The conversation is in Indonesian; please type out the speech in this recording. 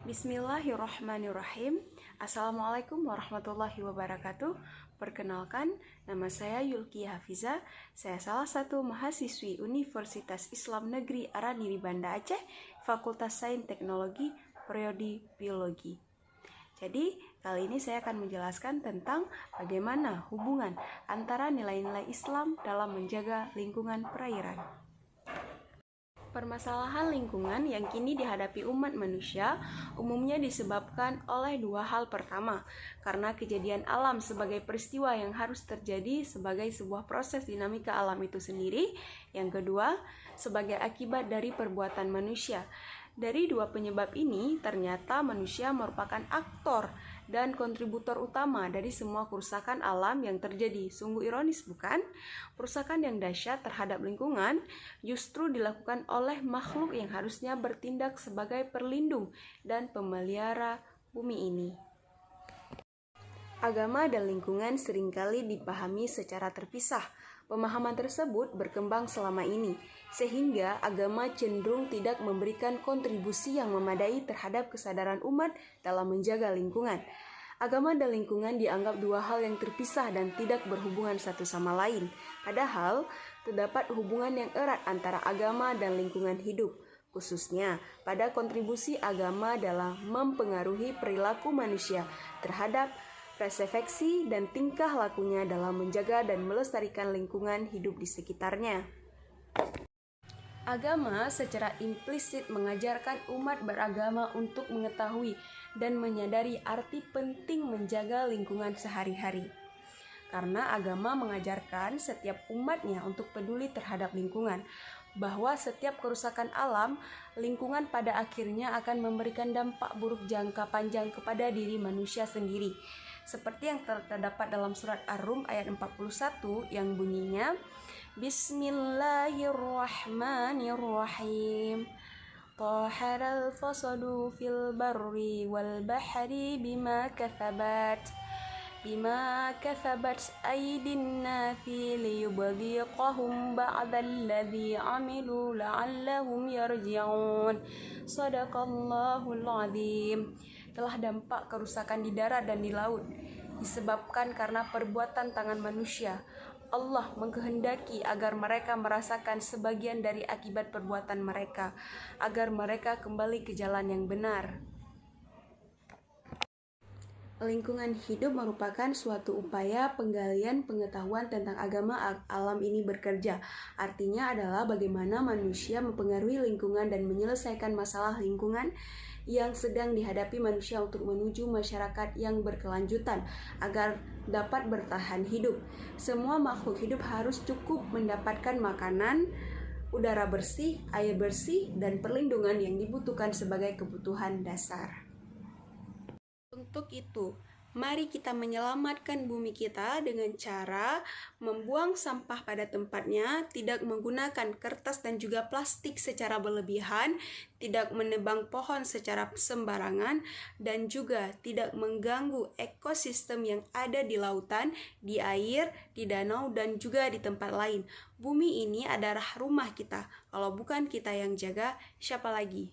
Bismillahirrahmanirrahim. Assalamualaikum warahmatullahi wabarakatuh. Perkenalkan, nama saya Yulki Hafiza. Saya salah satu mahasiswi Universitas Islam Negeri Araniri Banda Aceh, Fakultas Sains Teknologi, Prodi Biologi. Jadi, kali ini saya akan menjelaskan tentang bagaimana hubungan antara nilai-nilai Islam dalam menjaga lingkungan perairan. Permasalahan lingkungan yang kini dihadapi umat manusia umumnya disebabkan oleh dua hal. Pertama, karena kejadian alam sebagai peristiwa yang harus terjadi sebagai sebuah proses dinamika alam itu sendiri. Yang kedua, sebagai akibat dari perbuatan manusia. Dari dua penyebab ini, ternyata manusia merupakan aktor dan kontributor utama dari semua kerusakan alam yang terjadi. Sungguh ironis, bukan? Perusakan yang dahsyat terhadap lingkungan justru dilakukan oleh makhluk yang harusnya bertindak sebagai perlindung dan pemelihara bumi ini. Agama dan lingkungan seringkali dipahami secara terpisah. Pemahaman tersebut berkembang selama ini, sehingga agama cenderung tidak memberikan kontribusi yang memadai terhadap kesadaran umat dalam menjaga lingkungan. Agama dan lingkungan dianggap dua hal yang terpisah dan tidak berhubungan satu sama lain. Padahal, terdapat hubungan yang erat antara agama dan lingkungan hidup, khususnya pada kontribusi agama dalam mempengaruhi perilaku manusia terhadap persepsi dan tingkah lakunya dalam menjaga dan melestarikan lingkungan hidup di sekitarnya. Agama secara implisit mengajarkan umat beragama untuk mengetahui dan menyadari arti penting menjaga lingkungan sehari-hari. Karena agama mengajarkan setiap umatnya untuk peduli terhadap lingkungan, bahwa setiap kerusakan alam, lingkungan pada akhirnya akan memberikan dampak buruk jangka panjang kepada diri manusia sendiri. Seperti yang terdapat dalam surat Ar-Rum ayat 41 yang bunyinya, Bismillahirrahmanirrahim. Taharal fasadu fil barri wal bahri bima kathabat aydin nasi liyubdhiqahum ba'dalladzi amilu la'allahum yarji'un. Shadaqallahul azim. Telah dampak kerusakan di darat dan di laut disebabkan karena perbuatan tangan manusia. Allah mengkehendaki agar mereka merasakan sebagian dari akibat perbuatan mereka, agar mereka kembali ke jalan yang benar. Lingkungan hidup merupakan suatu upaya penggalian pengetahuan tentang agama alam ini bekerja. Artinya adalah bagaimana manusia mempengaruhi lingkungan dan menyelesaikan masalah lingkungan yang sedang dihadapi manusia untuk menuju masyarakat yang berkelanjutan agar dapat bertahan hidup. Semua makhluk hidup harus cukup mendapatkan makanan, udara bersih, air bersih, dan perlindungan yang dibutuhkan sebagai kebutuhan dasar. Untuk itu, mari kita menyelamatkan bumi kita dengan cara membuang sampah pada tempatnya, tidak menggunakan kertas dan juga plastik secara berlebihan, tidak menebang pohon secara sembarangan, dan juga tidak mengganggu ekosistem yang ada di lautan, di air, di danau, dan juga di tempat lain. Bumi ini adalah rumah kita. Kalau bukan kita yang jaga, siapa lagi?